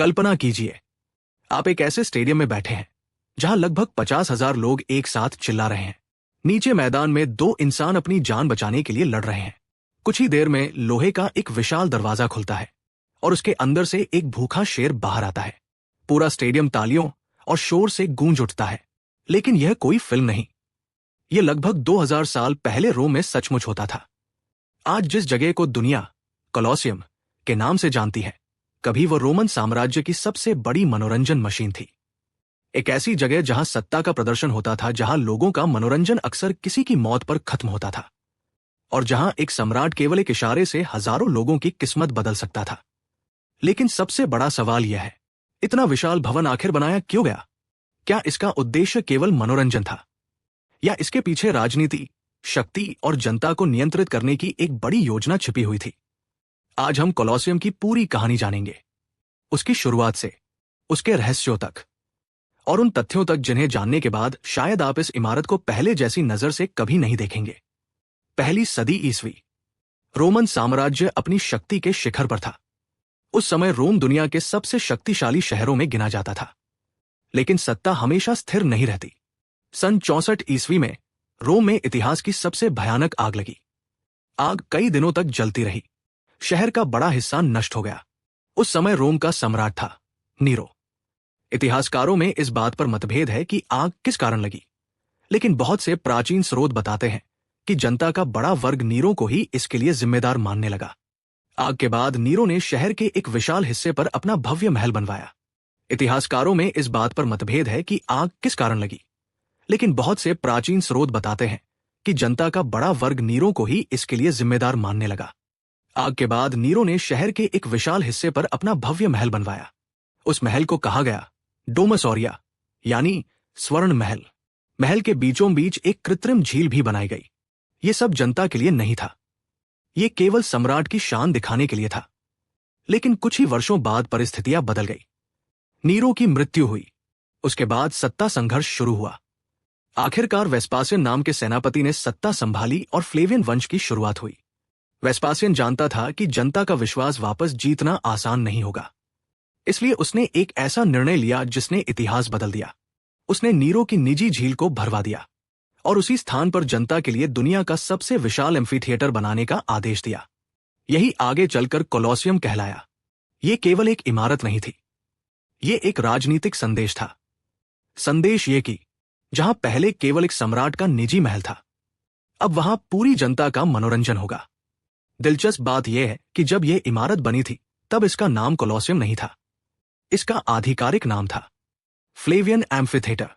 कल्पना कीजिए, आप एक ऐसे स्टेडियम में बैठे हैं जहां लगभग 50,000 लोग एक साथ चिल्ला रहे हैं। नीचे मैदान में दो इंसान अपनी जान बचाने के लिए लड़ रहे हैं। कुछ ही देर में लोहे का एक विशाल दरवाजा खुलता है और उसके अंदर से एक भूखा शेर बाहर आता है। पूरा स्टेडियम तालियों और शोर से गूंज उठता है। लेकिन यह कोई फिल्म नहीं, यह लगभग 2000 साल पहले रोम में सचमुच होता था। आज जिस जगह को दुनिया कोलोसियम के नाम से जानती है, कभी वो रोमन साम्राज्य की सबसे बड़ी मनोरंजन मशीन थी। एक ऐसी जगह जहां सत्ता का प्रदर्शन होता था, जहां लोगों का मनोरंजन अक्सर किसी की मौत पर खत्म होता था, और जहां एक सम्राट केवल एक इशारे से हजारों लोगों की किस्मत बदल सकता था। लेकिन सबसे बड़ा सवाल यह है, इतना विशाल भवन आखिर बनाया क्यों गया? क्या इसका उद्देश्य केवल मनोरंजन था, या इसके पीछे राजनीति, शक्ति और जनता को नियंत्रित करने की एक बड़ी योजना छिपी हुई थी? आज हम कोलोसियम की पूरी कहानी जानेंगे, उसकी शुरुआत से उसके रहस्यों तक, और उन तथ्यों तक जिन्हें जानने के बाद शायद आप इस इमारत को पहले जैसी नजर से कभी नहीं देखेंगे। पहली सदी ईस्वी। रोमन साम्राज्य अपनी शक्ति के शिखर पर था। उस समय रोम दुनिया के सबसे शक्तिशाली शहरों में गिना जाता था। लेकिन सत्ता हमेशा स्थिर नहीं रहती। सन 64 ईस्वी में रोम में इतिहास की सबसे भयानक आग लगी। आग कई दिनों तक जलती रही। शहर का बड़ा हिस्सा नष्ट हो गया। उस समय रोम का सम्राट था नीरो। इतिहासकारों में इस बात पर मतभेद है कि आग किस कारण लगी, लेकिन बहुत से प्राचीन स्रोत बताते हैं कि जनता का बड़ा वर्ग नीरो को ही इसके लिए जिम्मेदार मानने लगा। आग के बाद नीरो ने शहर के एक विशाल हिस्से पर अपना भव्य महल बनवाया। इतिहासकारों में इस बात पर मतभेद है कि आग किस कारण लगी, लेकिन बहुत से प्राचीन स्रोत बताते हैं कि जनता का बड़ा वर्ग नीरो को ही इसके लिए जिम्मेदार मानने लगा। आग के बाद नीरो ने शहर के एक विशाल हिस्से पर अपना भव्य महल बनवाया। उस महल को कहा गया डोमस ऑरिया, यानी स्वर्ण महल। महल के बीचों बीच एक कृत्रिम झील भी बनाई गई। यह सब जनता के लिए नहीं था, यह केवल सम्राट की शान दिखाने के लिए था। लेकिन कुछ ही वर्षों बाद परिस्थितियां बदल गई। नीरो की मृत्यु हुई। उसके बाद सत्ता संघर्ष शुरू हुआ। आखिरकार वेस्पासियन नाम के सेनापति ने सत्ता संभाली और फ्लेवियन वंश की शुरुआत हुई। वेस्पासियन जानता था कि जनता का विश्वास वापस जीतना आसान नहीं होगा, इसलिए उसने एक ऐसा निर्णय लिया जिसने इतिहास बदल दिया। उसने नीरो की निजी झील को भरवा दिया और उसी स्थान पर जनता के लिए दुनिया का सबसे विशाल एम्फीथिएटर बनाने का आदेश दिया। यही आगे चलकर कोलोसियम कहलाया। यह केवल एक इमारत नहीं थी, यह एक राजनीतिक संदेश था। संदेश ये कि जहां पहले केवल एक सम्राट का निजी महल था, अब वहां पूरी जनता का मनोरंजन होगा। दिलचस्प बात यह है कि जब यह इमारत बनी थी तब इसका नाम कोलोसियम नहीं था। इसका आधिकारिक नाम था फ्लेवियन एम्फीथिएटर,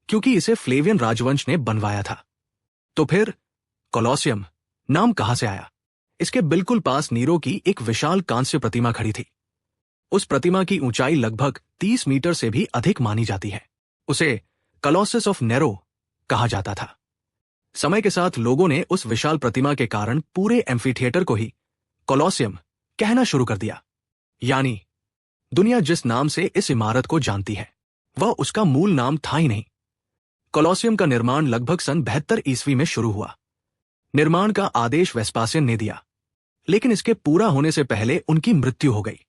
क्योंकि इसे फ्लेवियन राजवंश ने बनवाया था। तो फिर कोलोसियम नाम कहां से आया? इसके बिल्कुल पास नीरो की एक विशाल कांस्य प्रतिमा खड़ी थी। उस प्रतिमा की ऊंचाई लगभग 30 मीटर से भी अधिक मानी जाती है। उसे कॉलोसस ऑफ नेरो कहा जाता था। समय के साथ लोगों ने उस विशाल प्रतिमा के कारण पूरे एम्फीथिएटर को ही कोलोसियम कहना शुरू कर दिया। यानी दुनिया जिस नाम से इस इमारत को जानती है, वह उसका मूल नाम था ही नहीं। कोलोसियम का निर्माण लगभग सन 72 ईस्वी में शुरू हुआ। निर्माण का आदेश वेस्पासियन ने दिया, लेकिन इसके पूरा होने से पहले उनकी मृत्यु हो गई।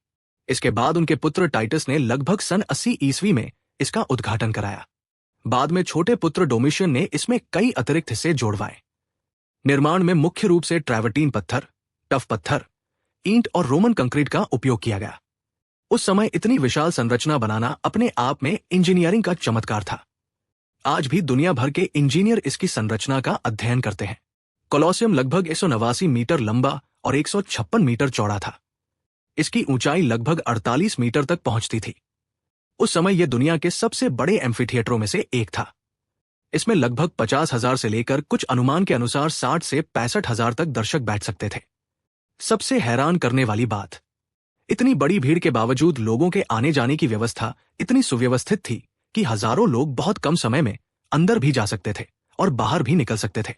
इसके बाद उनके पुत्र टाइटस ने लगभग सन 80 ईस्वी में इसका उद्घाटन कराया। बाद में छोटे पुत्र डोमिशियन ने इसमें कई अतिरिक्त हिस्से जोड़वाए। निर्माण में मुख्य रूप से ट्रैवर्टीन पत्थर, टफ पत्थर, ईंट और रोमन कंक्रीट का उपयोग किया गया। उस समय इतनी विशाल संरचना बनाना अपने आप में इंजीनियरिंग का चमत्कार था। आज भी दुनिया भर के इंजीनियर इसकी संरचना का अध्ययन करते हैं। कोलोसियम लगभग 189 मीटर लंबा और 156 मीटर चौड़ा था। इसकी ऊंचाई लगभग 48 मीटर तक पहुंचती थी। उस समय यह दुनिया के सबसे बड़े एम्फीथिएटरों में से एक था। इसमें लगभग 50,000 से लेकर कुछ अनुमान के अनुसार 60 से 65,000 तक दर्शक बैठ सकते थे। सबसे हैरान करने वाली बात, इतनी बड़ी भीड़ के बावजूद लोगों के आने जाने की व्यवस्था इतनी सुव्यवस्थित थी कि हजारों लोग बहुत कम समय में अंदर भी जा सकते थे और बाहर भी निकल सकते थे।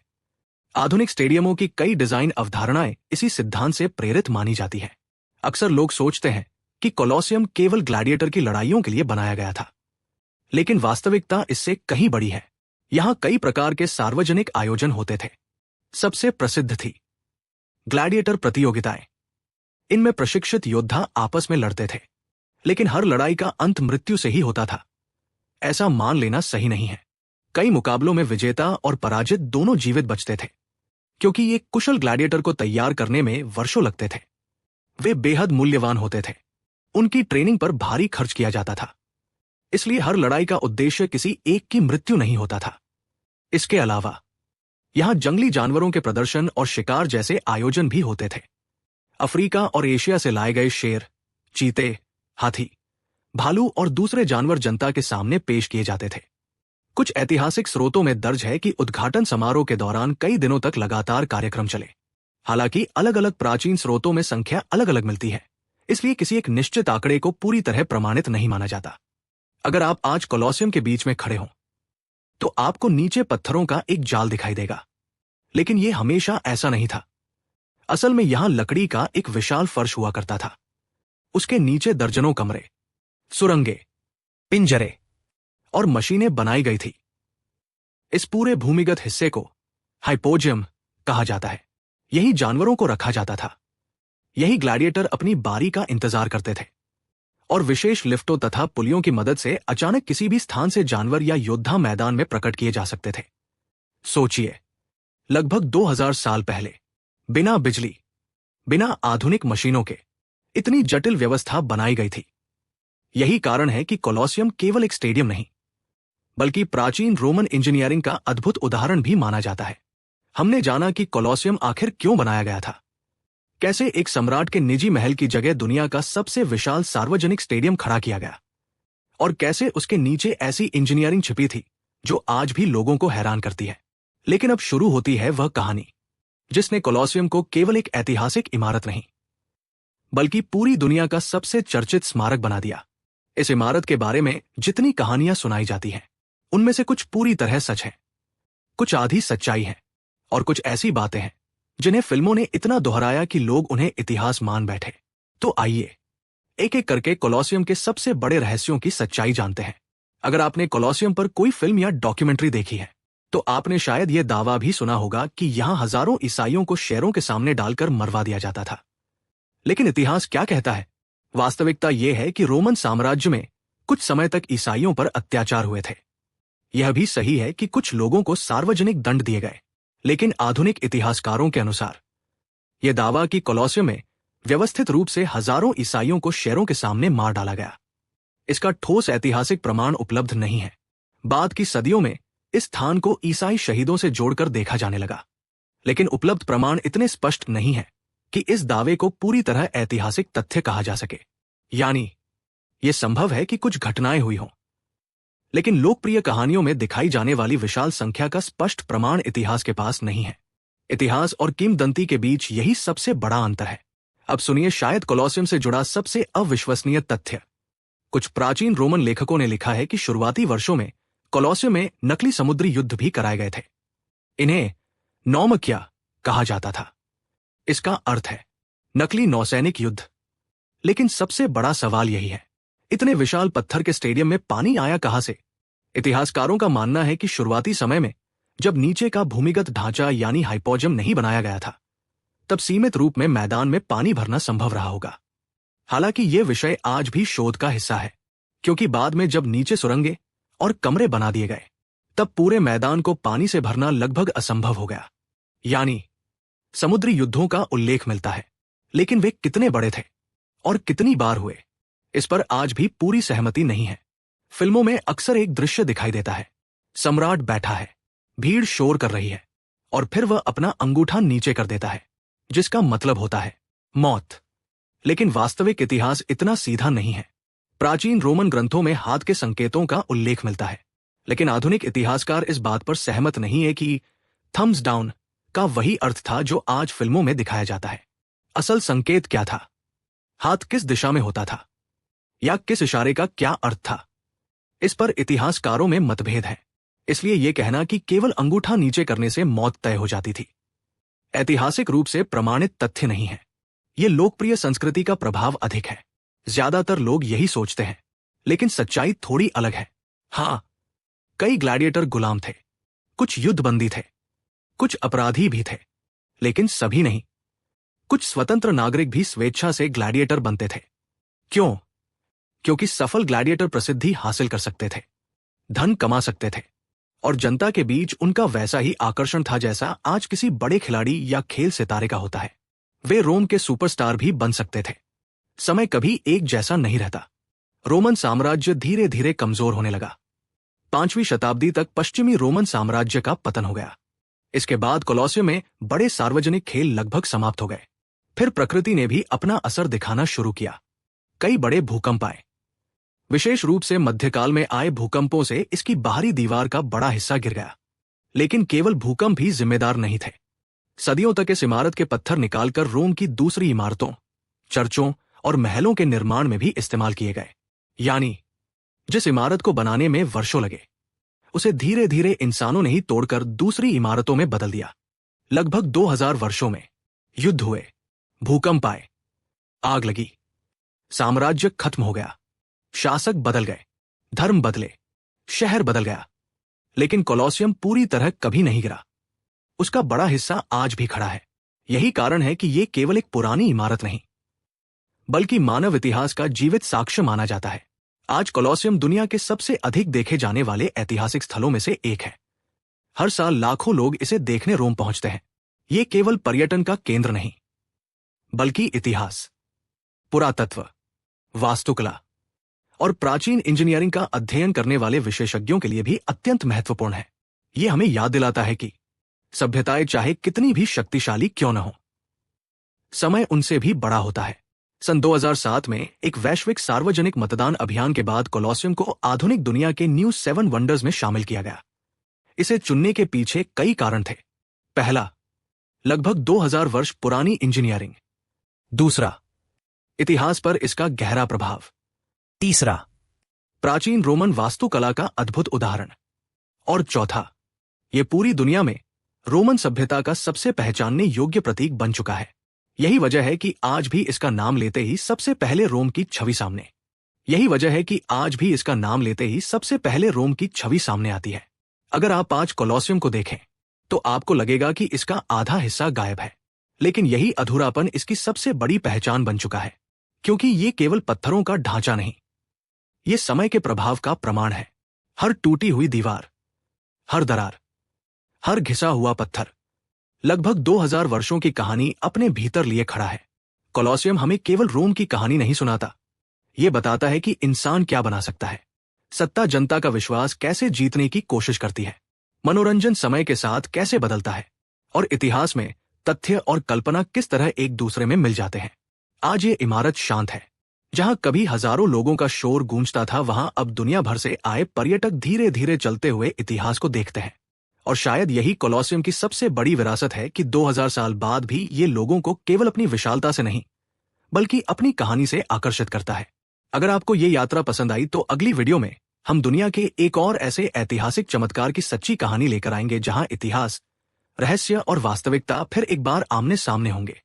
आधुनिक स्टेडियमों की कई डिजाइन अवधारणाएं इसी सिद्धांत से प्रेरित मानी जाती हैं। अक्सर लोग सोचते हैं कि कोलोसियम केवल ग्लैडिएटर की लड़ाइयों के लिए बनाया गया था, लेकिन वास्तविकता इससे कहीं बड़ी है। यहां कई प्रकार के सार्वजनिक आयोजन होते थे। सबसे प्रसिद्ध थी ग्लैडिएटर प्रतियोगिताएं। इनमें प्रशिक्षित योद्धा आपस में लड़ते थे, लेकिन हर लड़ाई का अंत मृत्यु से ही होता था, ऐसा मान लेना सही नहीं है। कई मुकाबलों में विजेता और पराजित दोनों जीवित बचते थे, क्योंकि एक कुशल ग्लैडिएटर को तैयार करने में वर्षों लगते थे। वे बेहद मूल्यवान होते थे, उनकी ट्रेनिंग पर भारी खर्च किया जाता था, इसलिए हर लड़ाई का उद्देश्य किसी एक की मृत्यु नहीं होता था। इसके अलावा यहां जंगली जानवरों के प्रदर्शन और शिकार जैसे आयोजन भी होते थे। अफ्रीका और एशिया से लाए गए शेर, चीते, हाथी, भालू और दूसरे जानवर जनता के सामने पेश किए जाते थे। कुछ ऐतिहासिक स्रोतों में दर्ज है कि उद्घाटन समारोह के दौरान कई दिनों तक लगातार कार्यक्रम चले। हालांकि अलग अलग प्राचीन स्रोतों में संख्या अलग अलग मिलती है, इसलिए किसी एक निश्चित आंकड़े को पूरी तरह प्रमाणित नहीं माना जाता। अगर आप आज कोलोसियम के बीच में खड़े हों तो आपको नीचे पत्थरों का एक जाल दिखाई देगा, लेकिन यह हमेशा ऐसा नहीं था। असल में यहां लकड़ी का एक विशाल फर्श हुआ करता था। उसके नीचे दर्जनों कमरे, सुरंगें, पिंजरे और मशीनें बनाई गई थी। इस पूरे भूमिगत हिस्से को हाइपोजियम कहा जाता है। यही जानवरों को रखा जाता था। यही ग्लैडिएटर अपनी बारी का इंतजार करते थे और विशेष लिफ्टों तथा पुलियों की मदद से अचानक किसी भी स्थान से जानवर या योद्धा मैदान में प्रकट किए जा सकते थे। सोचिए, लगभग 2000 साल पहले बिना बिजली, बिना आधुनिक मशीनों के इतनी जटिल व्यवस्था बनाई गई थी। यही कारण है कि कोलोसियम केवल एक स्टेडियम नहीं, बल्कि प्राचीन रोमन इंजीनियरिंग का अद्भुत उदाहरण भी माना जाता है। हमने जाना कि कोलोसियम आखिर क्यों बनाया गया था, कैसे एक सम्राट के निजी महल की जगह दुनिया का सबसे विशाल सार्वजनिक स्टेडियम खड़ा किया गया, और कैसे उसके नीचे ऐसी इंजीनियरिंग छिपी थी जो आज भी लोगों को हैरान करती है। लेकिन अब शुरू होती है वह कहानी जिसने कोलोसियम को केवल एक ऐतिहासिक इमारत नहीं, बल्कि पूरी दुनिया का सबसे चर्चित स्मारक बना दिया। इस इमारत के बारे में जितनी कहानियां सुनाई जाती हैं, उनमें से कुछ पूरी तरह सच है, कुछ आधी सच्चाई है, और कुछ ऐसी बातें हैं जिन्हें फिल्मों ने इतना दोहराया कि लोग उन्हें इतिहास मान बैठे। तो आइए एक एक करके कोलोसियम के सबसे बड़े रहस्यों की सच्चाई जानते हैं। अगर आपने कोलोसियम पर कोई फिल्म या डॉक्यूमेंट्री देखी है तो आपने शायद यह दावा भी सुना होगा कि यहां हजारों ईसाइयों को शेरों के सामने डालकर मरवा दिया जाता था। लेकिन इतिहास क्या कहता है? वास्तविकता यह है कि रोमन साम्राज्य में कुछ समय तक ईसाइयों पर अत्याचार हुए थे। यह भी सही है कि कुछ लोगों को सार्वजनिक दंड दिए गए, लेकिन आधुनिक इतिहासकारों के अनुसार यह दावा कि कोलोसियम में व्यवस्थित रूप से हजारों ईसाइयों को शेरों के सामने मार डाला गया, इसका ठोस ऐतिहासिक प्रमाण उपलब्ध नहीं है। बाद की सदियों में इस स्थान को ईसाई शहीदों से जोड़कर देखा जाने लगा, लेकिन उपलब्ध प्रमाण इतने स्पष्ट नहीं है कि इस दावे को पूरी तरह ऐतिहासिक तथ्य कहा जा सके। यानी यह संभव है कि कुछ घटनाएं हुई हों, लेकिन लोकप्रिय कहानियों में दिखाई जाने वाली विशाल संख्या का स्पष्ट प्रमाण इतिहास के पास नहीं है। इतिहास और किंवदंती के बीच यही सबसे बड़ा अंतर है। अब सुनिए शायद कोलोसियम से जुड़ा सबसे अविश्वसनीय तथ्य। कुछ प्राचीन रोमन लेखकों ने लिखा है कि शुरुआती वर्षों में कोलोसियम में नकली समुद्री युद्ध भी कराए गए थे। इन्हें नौमकिया कहा जाता था। इसका अर्थ है नकली नौसैनिक युद्ध। लेकिन सबसे बड़ा सवाल यही है, इतने विशाल पत्थर के स्टेडियम में पानी आया कहां से? इतिहासकारों का मानना है कि शुरुआती समय में जब नीचे का भूमिगत ढांचा यानी हाइपोजियम नहीं बनाया गया था, तब सीमित रूप में मैदान में पानी भरना संभव रहा होगा। हालांकि यह विषय आज भी शोध का हिस्सा है, क्योंकि बाद में जब नीचे सुरंगें और कमरे बना दिए गए, तब पूरे मैदान को पानी से भरना लगभग असंभव हो गया। यानी समुद्री युद्धों का उल्लेख मिलता है, लेकिन वे कितने बड़े थे और कितनी बार हुए, इस पर आज भी पूरी सहमति नहीं है। फिल्मों में अक्सर एक दृश्य दिखाई देता है, सम्राट बैठा है, भीड़ शोर कर रही है, और फिर वह अपना अंगूठा नीचे कर देता है, जिसका मतलब होता है मौत। लेकिन वास्तविक इतिहास इतना सीधा नहीं है। प्राचीन रोमन ग्रंथों में हाथ के संकेतों का उल्लेख मिलता है, लेकिन आधुनिक इतिहासकार इस बात पर सहमत नहीं है कि थम्स डाउन का वही अर्थ था जो आज फिल्मों में दिखाया जाता है। असल संकेत क्या था? हाथ किस दिशा में होता था, या किस इशारे का क्या अर्थ था? इस पर इतिहासकारों में मतभेद है। इसलिए यह कहना कि केवल अंगूठा नीचे करने से मौत तय हो जाती थी, ऐतिहासिक रूप से प्रमाणित तथ्य नहीं है। यह लोकप्रिय संस्कृति का प्रभाव अधिक है। ज्यादातर लोग यही सोचते हैं, लेकिन सच्चाई थोड़ी अलग है। हां, कई ग्लैडिएटर गुलाम थे, कुछ युद्धबंदी थे, कुछ अपराधी भी थे, लेकिन सभी नहीं। कुछ स्वतंत्र नागरिक भी स्वेच्छा से ग्लैडिएटर बनते थे। क्यों? क्योंकि सफल ग्लैडिएटर प्रसिद्धि हासिल कर सकते थे, धन कमा सकते थे और जनता के बीच उनका वैसा ही आकर्षण था जैसा आज किसी बड़े खिलाड़ी या खेल सितारे का होता है। वे रोम के सुपरस्टार भी बन सकते थे। समय कभी एक जैसा नहीं रहता। रोमन साम्राज्य धीरे धीरे कमजोर होने लगा। 5वीं शताब्दी तक पश्चिमी रोमन साम्राज्य का पतन हो गया। इसके बाद कोलोसियम में बड़े सार्वजनिक खेल लगभग समाप्त हो गए। फिर प्रकृति ने भी अपना असर दिखाना शुरू किया। कई बड़े भूकंप आए। विशेष रूप से मध्यकाल में आए भूकंपों से इसकी बाहरी दीवार का बड़ा हिस्सा गिर गया। लेकिन केवल भूकंप ही जिम्मेदार नहीं थे। सदियों तक इस इमारत के पत्थर निकालकर रोम की दूसरी इमारतों, चर्चों और महलों के निर्माण में भी इस्तेमाल किए गए। यानी जिस इमारत को बनाने में वर्षों लगे, उसे धीरे धीरे इंसानों ने ही तोड़कर दूसरी इमारतों में बदल दिया। लगभग 2000 वर्षों में युद्ध हुए, भूकंप आए, आग लगी, साम्राज्य खत्म हो गया, शासक बदल गए, धर्म बदले, शहर बदल गया, लेकिन कोलोसियम पूरी तरह कभी नहीं गिरा। उसका बड़ा हिस्सा आज भी खड़ा है। यही कारण है कि यह केवल एक पुरानी इमारत नहीं, बल्कि मानव इतिहास का जीवित साक्ष्य माना जाता है। आज कोलोसियम दुनिया के सबसे अधिक देखे जाने वाले ऐतिहासिक स्थलों में से एक है। हर साल लाखों लोग इसे देखने रोम पहुंचते हैं। ये केवल पर्यटन का केंद्र नहीं, बल्कि इतिहास, पुरातत्व, वास्तुकला और प्राचीन इंजीनियरिंग का अध्ययन करने वाले विशेषज्ञों के लिए भी अत्यंत महत्वपूर्ण है। ये हमें याद दिलाता है कि सभ्यताएं चाहे कितनी भी शक्तिशाली क्यों न हो, समय उनसे भी बड़ा होता है। सन 2007 में एक वैश्विक सार्वजनिक मतदान अभियान के बाद कोलोसियम को आधुनिक दुनिया के न्यू 7 वंडर्स में शामिल किया गया। इसे चुनने के पीछे कई कारण थे। पहला, लगभग 2000 वर्ष पुरानी इंजीनियरिंग। दूसरा, इतिहास पर इसका गहरा प्रभाव। तीसरा, प्राचीन रोमन वास्तुकला का अद्भुत उदाहरण। और चौथा, यह पूरी दुनिया में रोमन सभ्यता का सबसे पहचानने योग्य प्रतीक बन चुका है। यही वजह है कि आज भी इसका नाम लेते ही सबसे पहले रोम की छवि सामने आती है। अगर आप आज कोलोसियम को देखें तो आपको लगेगा कि इसका आधा हिस्सा गायब है, लेकिन यही अधूरापन इसकी सबसे बड़ी पहचान बन चुका है, क्योंकि ये केवल पत्थरों का ढांचा नहीं, ये समय के प्रभाव का प्रमाण है। हर टूटी हुई दीवार, हर दरार, हर घिसा हुआ पत्थर लगभग 2000 वर्षों की कहानी अपने भीतर लिए खड़ा है। कोलोसियम हमें केवल रोम की कहानी नहीं सुनाता, यह बताता है कि इंसान क्या बना सकता है, सत्ता जनता का विश्वास कैसे जीतने की कोशिश करती है, मनोरंजन समय के साथ कैसे बदलता है और इतिहास में तथ्य और कल्पना किस तरह एक दूसरे में मिल जाते हैं। आज ये इमारत शांत है। जहां कभी हजारों लोगों का शोर गूंजता था, वहां अब दुनिया भर से आए पर्यटक धीरे धीरे चलते हुए इतिहास को देखते हैं। और शायद यही कोलोसियम की सबसे बड़ी विरासत है कि 2000 साल बाद भी ये लोगों को केवल अपनी विशालता से नहीं, बल्कि अपनी कहानी से आकर्षित करता है। अगर आपको ये यात्रा पसंद आई तो अगली वीडियो में हम दुनिया के एक और ऐसे ऐतिहासिक चमत्कार की सच्ची कहानी लेकर आएंगे, जहां इतिहास, रहस्य और वास्तविकता फिर एक बार आमने सामने होंगे।